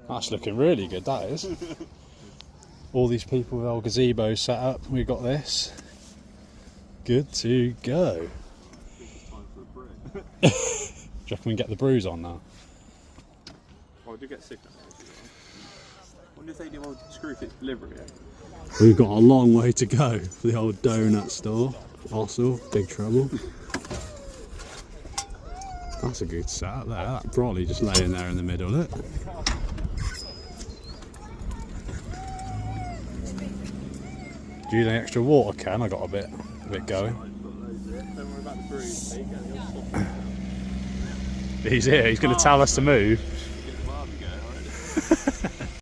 That's looking really good, that is. All these people with old gazebos set up, we've got this. Good to go. Do you reckon we can get the brews on now? Oh, I do get sick of that. I wonder if they do old screw fit delivery. We've got a long way to go for the old donut store. Also, big trouble. That's a good setup there. That brolly just laying there in the middle, look. Do you need an extra water can? I got a bit going. Don't worry about the brews, mate. He's here, he's going to tell us to move. Get the barbie going, alright?